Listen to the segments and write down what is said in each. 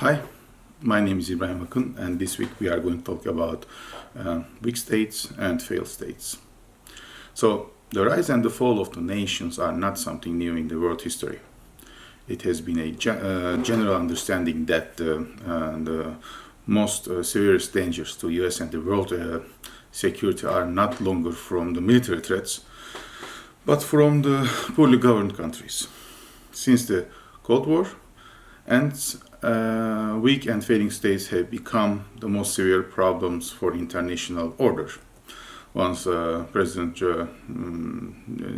Hi, my name is Ibrahim Akın, and this week we are going to talk about weak states and failed states. So, the rise and the fall of the nations are not something new in the world history. It has been a general understanding that the most serious dangers to US and the world security are not longer from the military threats, but from the poorly governed countries. Since the Cold War, and weak and failing states have become the most severe problems for international order. Once President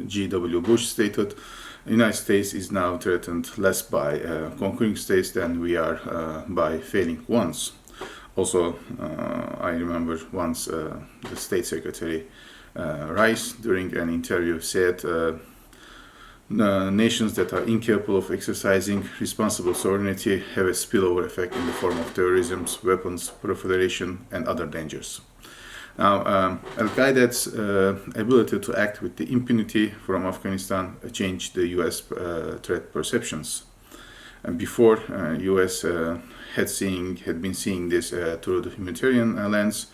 G.W. Bush stated, the United States is now threatened less by conquering states than we are by failing ones. Also, I remember once the State Secretary Rice, during an interview, said nations that are incapable of exercising responsible sovereignty have a spillover effect in the form of terrorism, weapons proliferation, and other dangers. Now, Al-Qaeda's ability to act with the impunity from Afghanistan changed the U.S. Threat perceptions. And before, U.S. had been seeing this through the humanitarian lens.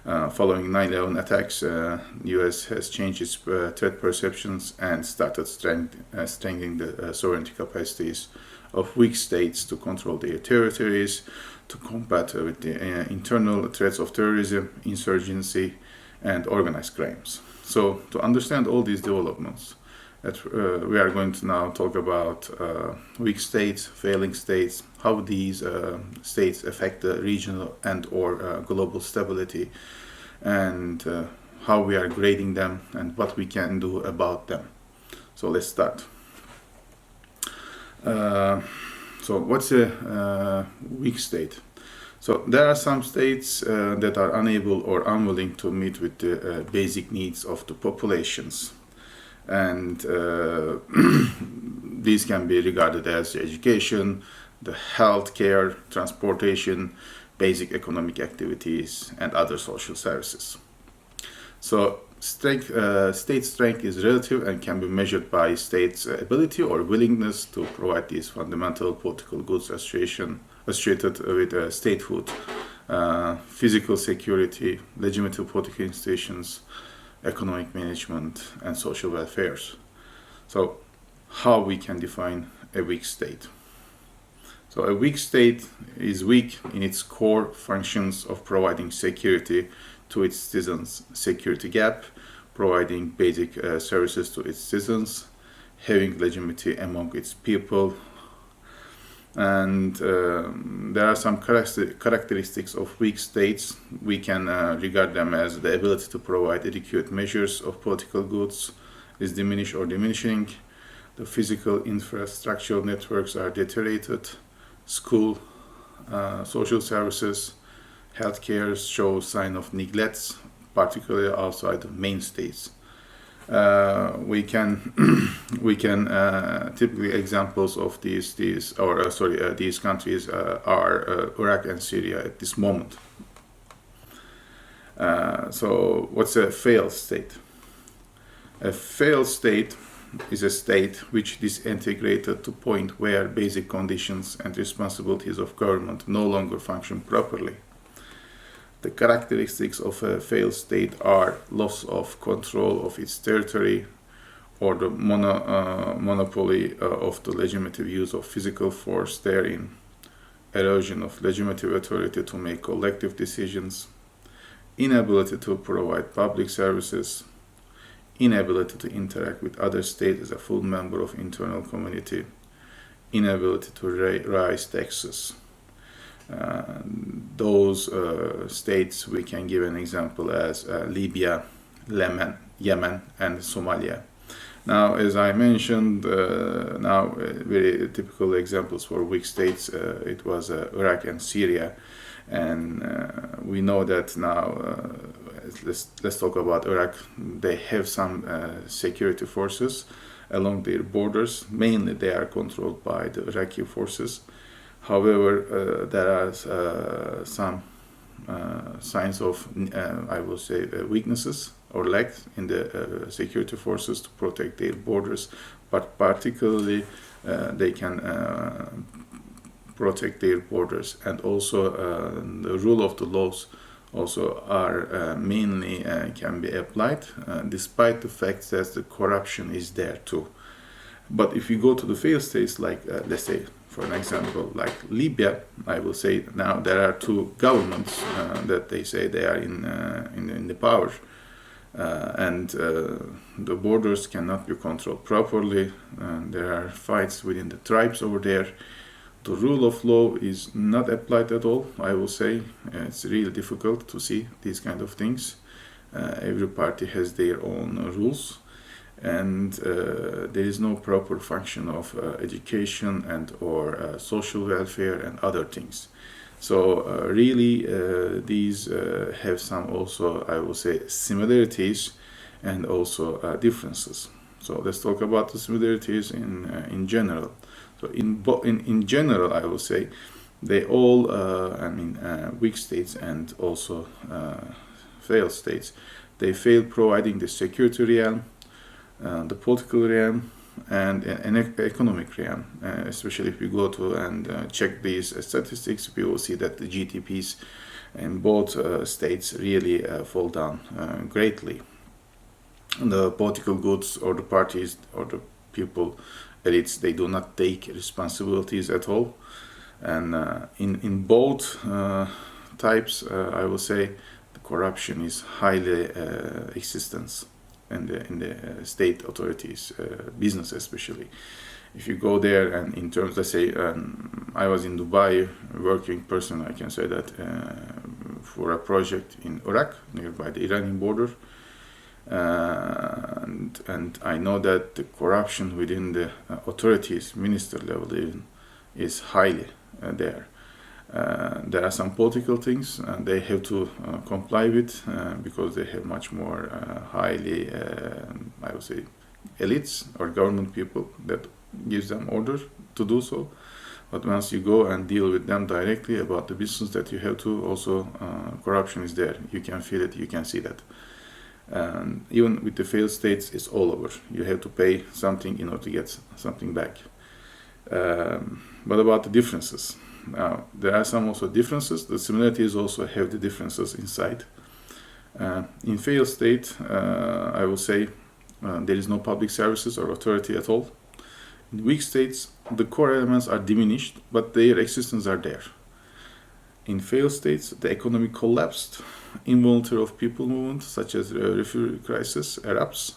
Following 9/11 attacks, U.S. has changed its threat perceptions and started strengthening the sovereignty capacities of weak states to control their territories, to combat with the internal threats of terrorism, insurgency, and organized crimes. So, to understand all these developments, we are going to now talk about weak states, failing states, how these states affect the regional and/or global stability, and how we are grading them and what we can do about them. So let's start. So what's a weak state? So there are some states that are unable or unwilling to meet with the basic needs of the populations. And these can be regarded as education, the health care, transportation, basic economic activities, and other social services. So state strength is relative and can be measured by states' ability or willingness to provide these fundamental political goods associated with statehood, physical security, legitimate political institutions, economic management, and social welfare. So, how we can define a weak state? So, a weak state is weak in its core functions of providing security to its citizens, security gap, providing basic services to its citizens, having legitimacy among its people. And there are some characteristics of weak states. We can regard them as the ability to provide adequate measures of political goods is diminished or diminishing. The physical infrastructural networks are deteriorated. School, social services, healthcare show sign of neglect, particularly outside the main states. We can typically examples of these countries are Iraq and Syria at this moment. So what's a failed state? A failed state is a state which disintegrated to point where basic conditions and responsibilities of government no longer function properly. The characteristics of a failed state are loss of control of its territory, or the monopoly of the legitimate use of physical force therein, erosion of legitimate authority to make collective decisions, inability to provide public services, inability to interact with other states as a full member of internal community, inability to raise taxes. Those states we can give an example as Libya, Yemen, and Somalia. Now, as I mentioned, very typical examples for weak states, it was Iraq and Syria, and we know that now. Let's talk about Iraq. They have some security forces along their borders. Mainly, they are controlled by the Iraqi forces. However, there are some signs of, I will say, weaknesses or lack in the security forces to protect their borders, but particularly they can protect their borders, and also the rule of the laws also are mainly can be applied, despite the fact that the corruption is there too. But if you go to the failed states, like let's say, for an example, like Libya, I will say now there are two governments that they say they are in the power, and the borders cannot be controlled properly. There are fights within the tribes over there. The rule of law is not applied at all, I will say. It's really difficult to see these kind of things. Every party has their own rules, and there is no proper function of education and or social welfare and other things. So really these have some also, I will say, similarities and also differences. So let's talk about the similarities in general. So in general, I will say they all, weak states and also failed states, they fail providing the security realm, the political realm, and an economic realm. Especially if we go to and check these statistics, we will see that the GDPs in both states really fall down greatly. The political goods or the parties or the people, elites, they do not take responsibilities at all. And in both types, I will say the corruption is highly existence in the state authorities, business especially. If you go there and in terms, let's say, I was in Dubai working person, I can say that for a project in Iraq, nearby the Iranian border. And I know that the corruption within the authorities, minister level even, is highly there. There are some political things they have to comply with because they have much more highly, I would say, elites or government people that gives them order to do so. But once you go and deal with them directly about the business that you have to, also corruption is there. You can feel it, you can see that. Even with the failed states, it's all over. You have to pay something in order to get something back. But about the differences, now there are some also differences. The similarities also have the differences inside. In failed state, I will say there is no public services or authority at all. In weak states, the core elements are diminished, but their existence are there. In failed states, the economy collapsed. Involuntary of people movement, such as refugee crisis, erupts.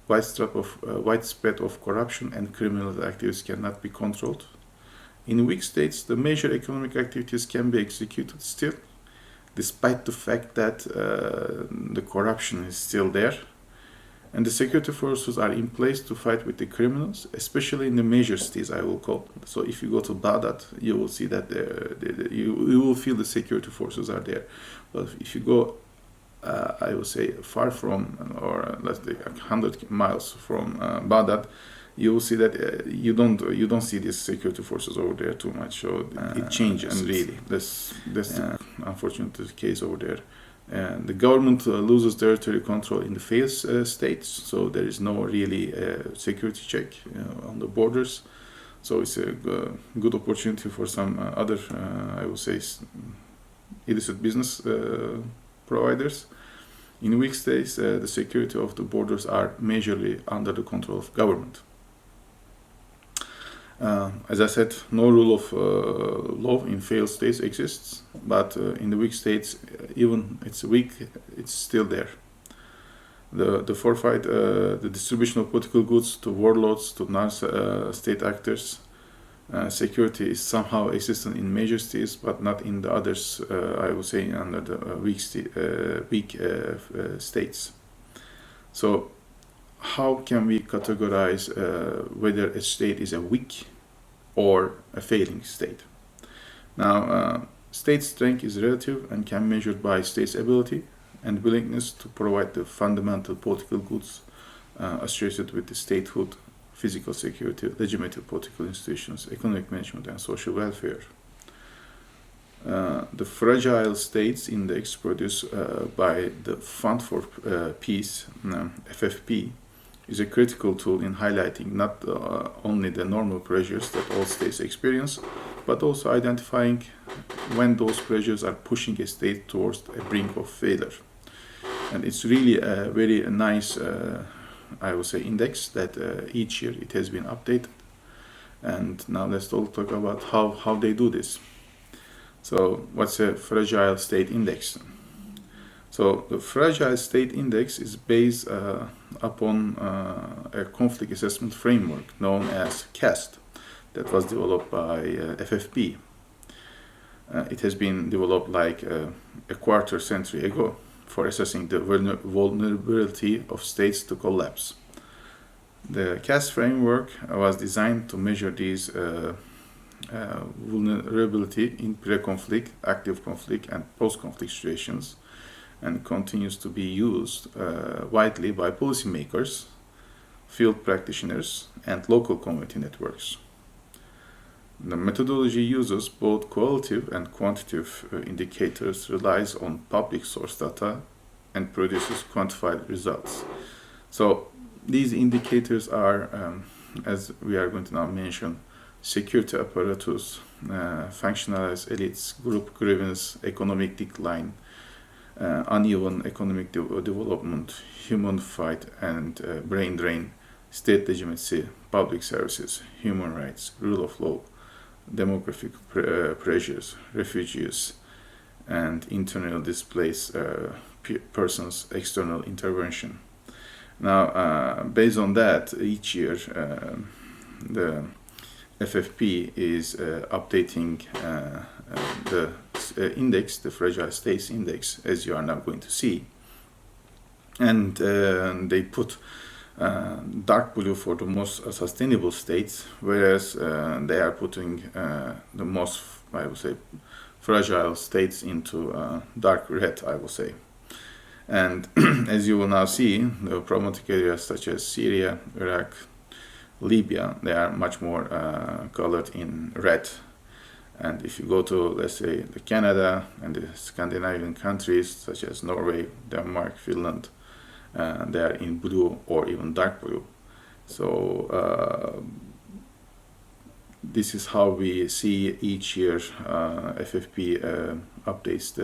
Widespread of corruption and criminal activities cannot be controlled. In weak states, the major economic activities can be executed still, despite the fact that the corruption is still there. And the security forces are in place to fight with the criminals, especially in the major cities, I will call. So if you go to Baghdad, you will see that you will feel the security forces are there. But if you go, I will say, far from, or let's say 100 miles from Baghdad, you will see that you don't see these security forces over there too much. So it changes, and really, that's the unfortunate case over there. The government loses territory control in the failed states, so there is no really security check on the borders. So it's a good opportunity for some other, I would say, illicit business providers. In weak states, the security of the borders are majorly under the control of government. As I said, no rule of law in failed states exists, but in the weak states, even it's weak, it's still there. The forfight, the distribution of political goods to warlords, to non-state actors, security is somehow existent in major states, but not in the others. I would say under the weak states. So, how can we categorize whether a state is a weak or a failing state? Now, state strength is relative and can be measured by state's ability and willingness to provide the fundamental political goods associated with the statehood, physical security, legitimate political institutions, economic management, and social welfare. The fragile states index produced by the Fund for Peace, FFP, is a critical tool in highlighting not only the normal pressures that all states experience, but also identifying when those pressures are pushing a state towards a brink of failure. And it's really a very nice, I would say, index that each year it has been updated. And now let's talk about how they do this. So what's a fragile state index? So the fragile state index is based upon a conflict assessment framework known as CAST that was developed by FFP. It has been developed like a quarter century ago for assessing the vulnerability of states to collapse. The CAST framework was designed to measure these vulnerability in pre-conflict, active conflict, and post-conflict situations, and continues to be used widely by policymakers, field practitioners, and local community networks. The methodology uses both qualitative and quantitative indicators, relies on public source data, and produces quantified results. So these indicators are, as we are going to now mention, security apparatus, functionalized elites, group grievance, economic decline, uneven economic development, human fight and brain drain, state legitimacy, public services, human rights, rule of law, demographic pressures, refugees, and internally displaced persons' external intervention. Now, based on that, each year the FFP is updating the index, the Fragile States Index, as you are now going to see. And they put dark blue for the most sustainable states, whereas they are putting the most, I would say, fragile states into dark red, I will say. And as you will now see, the problematic areas such as Syria, Iraq, Libya, they are much more colored in red. And if you go to, let's say, the Canada and the Scandinavian countries such as Norway, Denmark, Finland, they are in blue or even dark blue. So this is how we see each year FFP updates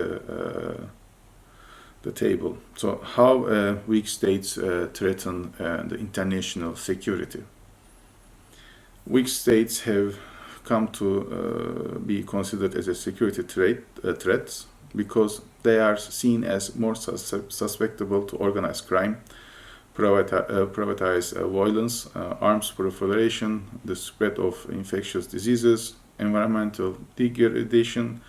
the table. So how weak states threaten the international security. Weak states have come to be considered as a security threats because they are seen as more susceptible to organized crime, privatized violence, arms proliferation, the spread of infectious diseases, environmental degradation,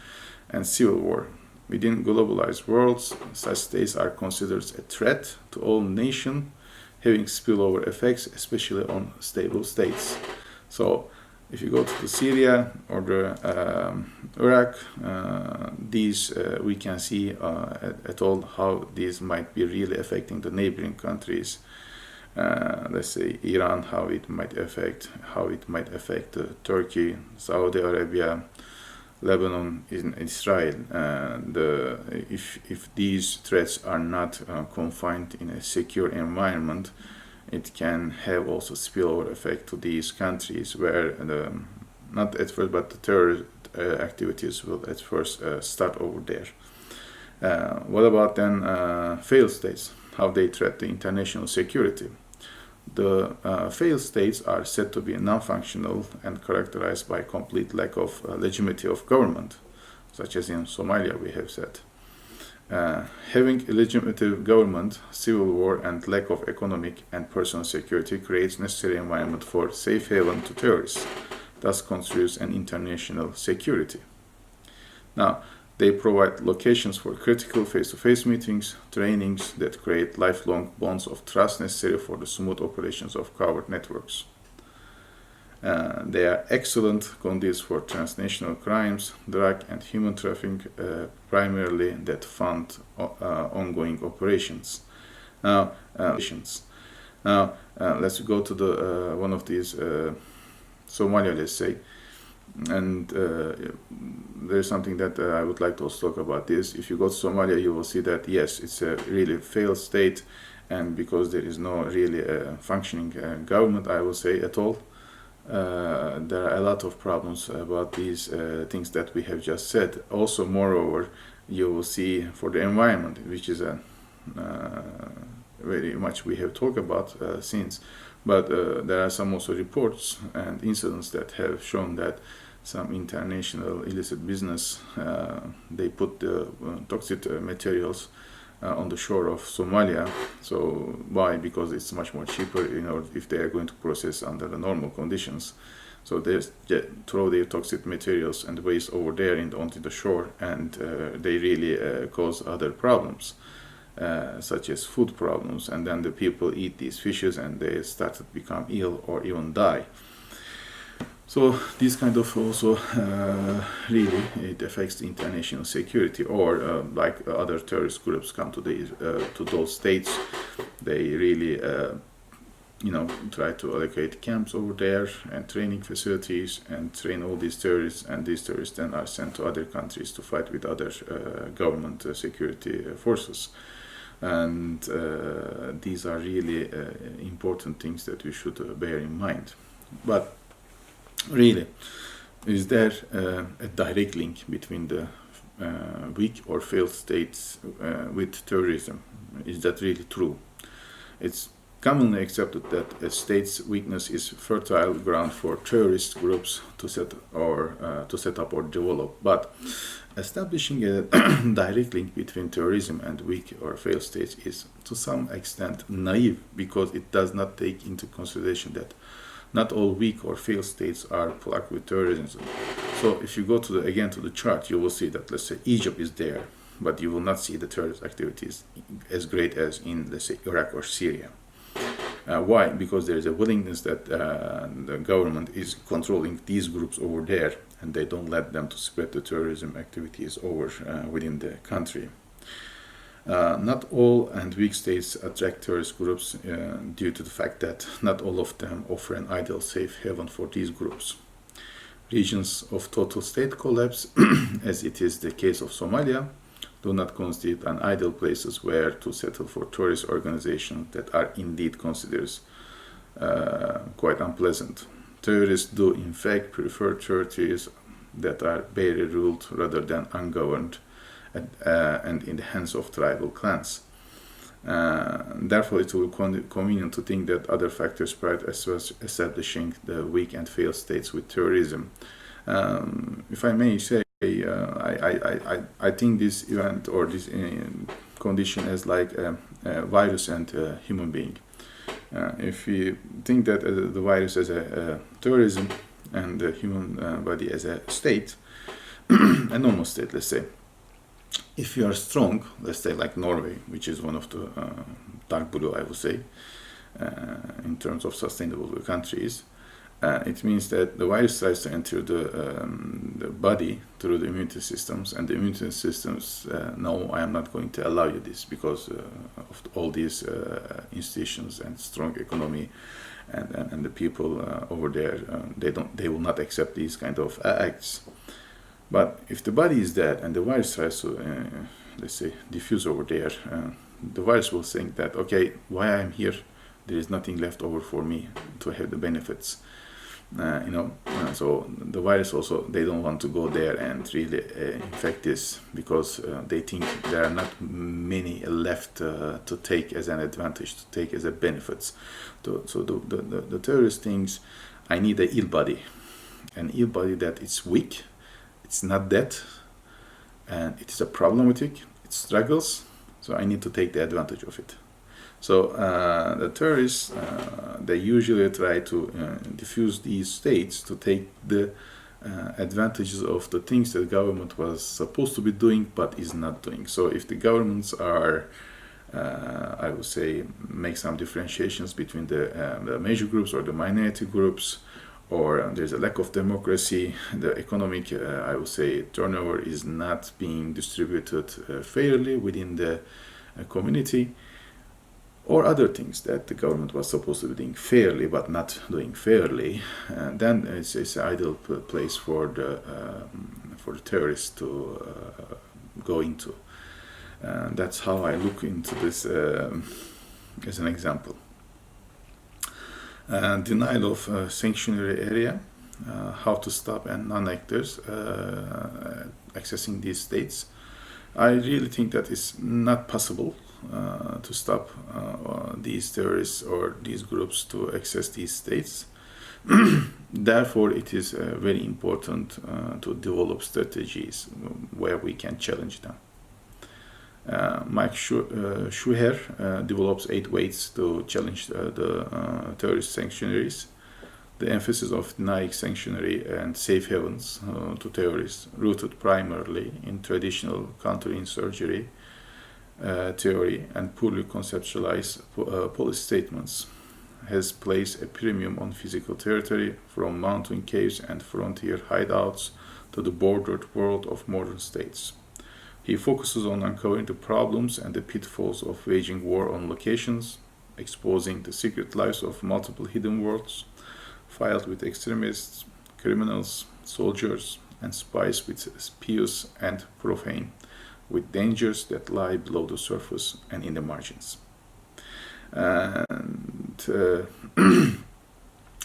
and civil war. Within globalized worlds, such states are considered a threat to all nations, having spillover effects, especially on stable states. So, if you go to the Syria or the Iraq, these we can see at all how these might be really affecting the neighboring countries. Let's say Iran, how it might affect Turkey, Saudi Arabia, Lebanon, in Israel. If these threats are not confined in a secure environment, it can have also spillover effect to these countries where not at first, but the terror activities will at first start over there. What about then failed states? How they threat the international security? The failed states are said to be non-functional and characterized by complete lack of legitimacy of government, such as in Somalia we have said. Having illegitimate government, civil war, and lack of economic and personal security creates necessary environment for safe haven to terrorists, thus constitutes an international security. Now, they provide locations for critical face-to-face meetings, trainings that create lifelong bonds of trust necessary for the smooth operations of covert networks. They are excellent conduits for transnational crimes, drug and human trafficking, primarily that fund ongoing operations. Now, let's go to the one of these Somalia, let's say, and there's something that I would like to also talk about this. If you go to Somalia, you will see that yes, it's a really failed state, and because there is no really functioning government, I will say, at all, there are a lot of problems about these things that we have just said. Also, moreover, you will see for the environment, which is a very much we have talked about since, but there are some also reports and incidents that have shown that some international illicit business, they put the toxic materials on the shore of Somalia. So why? Because it's much more cheaper, if they are going to process under the normal conditions. So they throw their toxic materials and waste over there onto the shore, and they really cause other problems, such as food problems. And then the people eat these fishes and they start to become ill or even die. So this kind of also really it affects the international security, or like other terrorist groups come to those states, they really try to allocate camps over there and training facilities and train all these terrorists, and these terrorists then are sent to other countries to fight with other government security forces. And these are really important things that we should bear in mind. But really, is there a direct link between the weak or failed states with terrorism? Is that really true? It's commonly accepted that a state's weakness is fertile ground for terrorist groups to set up or develop. But establishing a direct link between terrorism and weak or failed states is to some extent naive, because it does not take into consideration that not all weak or failed states are plagued with terrorism. So if you go to the chart, you will see that, let's say, Egypt is there, but you will not see the terrorist activities as great as in, let's say, Iraq or Syria. Why? Because there is a willingness that the government is controlling these groups over there, and they don't let them to spread the terrorism activities over within the country. Not all and weak states attract terrorist groups due to the fact that not all of them offer an ideal safe haven for these groups. Regions of total state collapse, as it is the case of Somalia, do not constitute an ideal places where to settle for terrorist organizations that are indeed considered quite unpleasant. Terrorists do in fact prefer territories that are barely ruled rather than ungoverned and in the hands of tribal clans. Therefore, it will be convenient to think that other factors prior to establishing the weak and failed states with terrorism. If I may say, I think this event or this condition as like a virus and a human being. If we think that the virus as a terrorism and the human body as a state, a normal state, let's say, if you are strong, let's say like Norway, which is one of the dark blue, I would say, in terms of sustainable countries, it means that the virus tries to enter the body through the immunity systems, and the immunity systems, no, I am not going to allow you this, because of all these institutions and strong economy, and the people over there, they will not accept these kind of acts. But if the body is dead and the virus tries to, let's say, diffuse over there, the virus will think that, okay, why I'm here, there is nothing left over for me to have the benefits. So the virus also, they don't want to go there and really infect this, because they think there are not many left to take as an advantage, to take as a benefits. So the terrorist thinks, I need an ill body, an ill body that it's weak, it's not dead, and it is a problematic, it struggles, so I need to take the advantage of it. So the terrorists, they usually try to diffuse these states to take the advantages of the things that the government was supposed to be doing but is not doing. So if the governments are, I would say, make some differentiations between the major groups or the minority groups, or there's a lack of democracy, the economic, I would say, turnover is not being distributed fairly within the community, or other things that the government was supposed to be doing fairly but not doing fairly, then it's an ideal place for the terrorists to go into. That's how I look into this as an example. Denial of sanctuary area, how to stop and non-actors accessing these states. I really think that it's not possible to stop these terrorists or these groups to access these states. Therefore, it is very important to develop strategies where we can challenge them. Mike Schuher develops 8 ways to challenge the terrorist sanctuaries. The emphasis of denying sanctuary and safe havens to terrorists, rooted primarily in traditional counterinsurgency theory and poorly conceptualized policy statements, has placed a premium on physical territory, from mountain caves and frontier hideouts to the bordered world of modern states. He focuses on uncovering the problems and the pitfalls of waging war on locations, exposing the secret lives of multiple hidden worlds, filled with extremists, criminals, soldiers, and spies with pious and profane, with dangers that lie below the surface and in the margins. And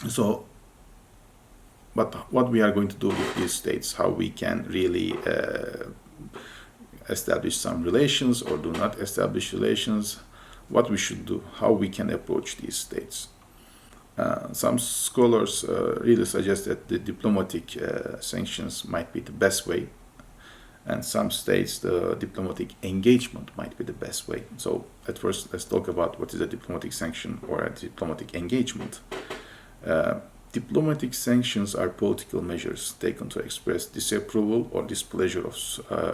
so, but what we are going to do with these states, how we can really establish some relations or do not establish relations, what we should do, how we can approach these states. Some scholars really suggest that the diplomatic sanctions might be the best way, and some states the diplomatic engagement might be the best way. So at first, let's talk about what is a diplomatic sanction or a diplomatic engagement. Diplomatic sanctions are political measures taken to express disapproval or displeasure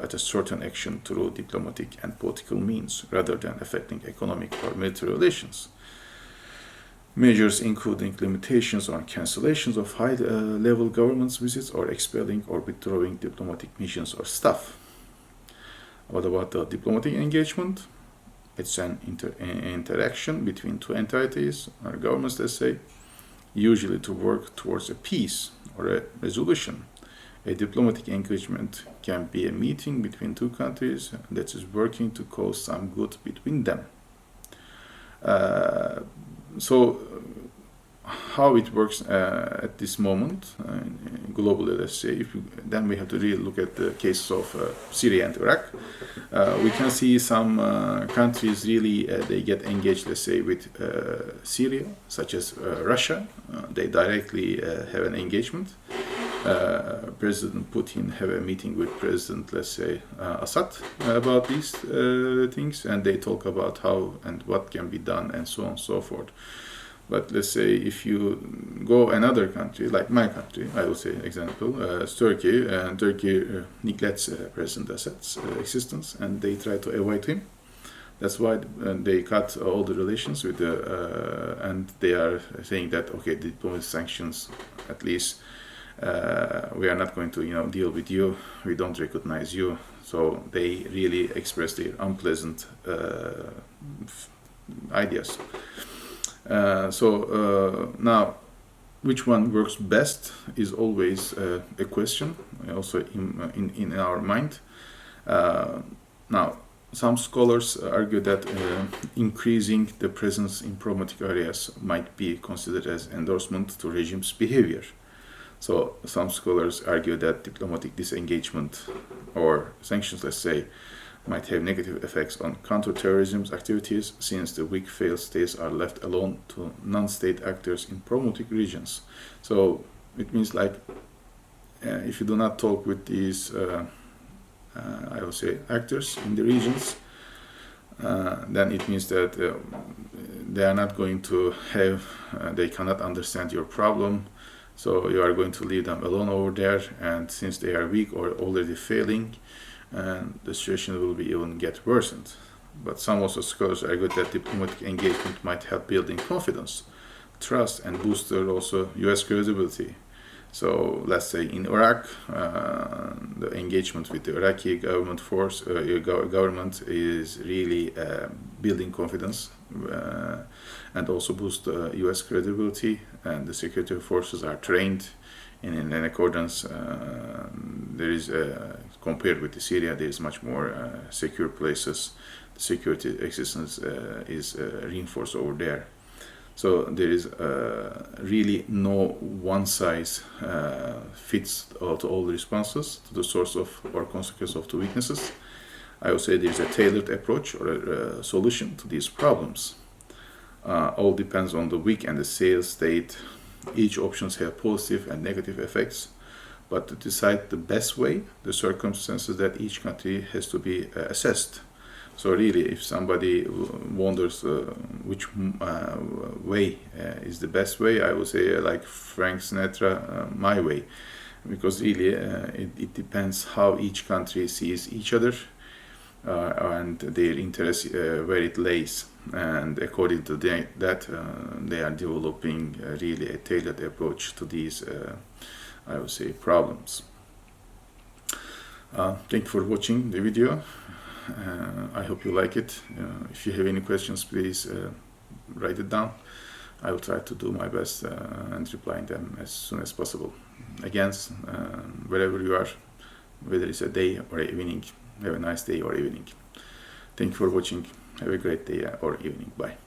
at a certain action through diplomatic and political means, rather than affecting economic or military relations. Measures including limitations on cancellations of high-level government visits or expelling or withdrawing diplomatic missions or staff. What about the diplomatic engagement? It's an interaction between two entities or governments, let's say, usually to work towards a peace or a resolution. A diplomatic engagement can be a meeting between two countries that is working to cause some good between them. So how it works at this moment, globally, let's say, then we have to really look at the cases of Syria and Iraq. We can see some countries really, they get engaged, let's say, with Syria, such as Russia. They directly have an engagement. President Putin have a meeting with President, let's say, Assad about these things, and they talk about how and what can be done and so on and so forth. But let's say if you go another country, like my country, I will say example, Turkey, and Turkey neglects President Assad's existence, and they try to avoid him. That's why they cut all the relations with and they are saying that, okay, the diplomatic sanctions, at least, we are not going to, deal with you. We don't recognize you. So they really express their unpleasant ideas. Now, which one works best is always a question, also in our mind. Now, some scholars argue that increasing the presence in problematic areas might be considered as endorsement to regime's behavior. So some scholars argue that diplomatic disengagement or sanctions, let's say, might have negative effects on counterterrorism activities, since the weak failed states are left alone to non-state actors in problematic regions. So it means like if you do not talk with these, I would say, actors in the regions, then it means that they are not going to have, they cannot understand your problem. So you are going to leave them alone over there, and since they are weak or already failing, and the situation will be even get worsened. But some also scholars argue that diplomatic engagement might help building confidence, trust, and boost also U.S. credibility. So let's say in Iraq, the engagement with the Iraqi government government is really building confidence and also boost U.S. credibility, and the security forces are trained in accordance. There is compared with Syria, there is much more secure places security existence is reinforced over there. So there is really no one size fits all responses to the source of or consequence of the weaknesses. I would say there's a tailored approach or a solution to these problems. All depends on the weak and the sales state. Each options have positive and negative effects, but to decide the best way, the circumstances that each country has to be assessed. So really, if somebody wonders which way is the best way, I would say like Frank Sinatra, my way, because really it depends how each country sees each other and their interest where it lays, and according to that they are developing really a tailored approach to these I would say problems. Thank you for watching the video. I hope you like it. If you have any questions, please write it down. I will try to do my best and reply them as soon as possible. Again, wherever you are, whether it's a day or evening, have a nice day or evening. Thank you for watching. Have a great day or evening. Bye.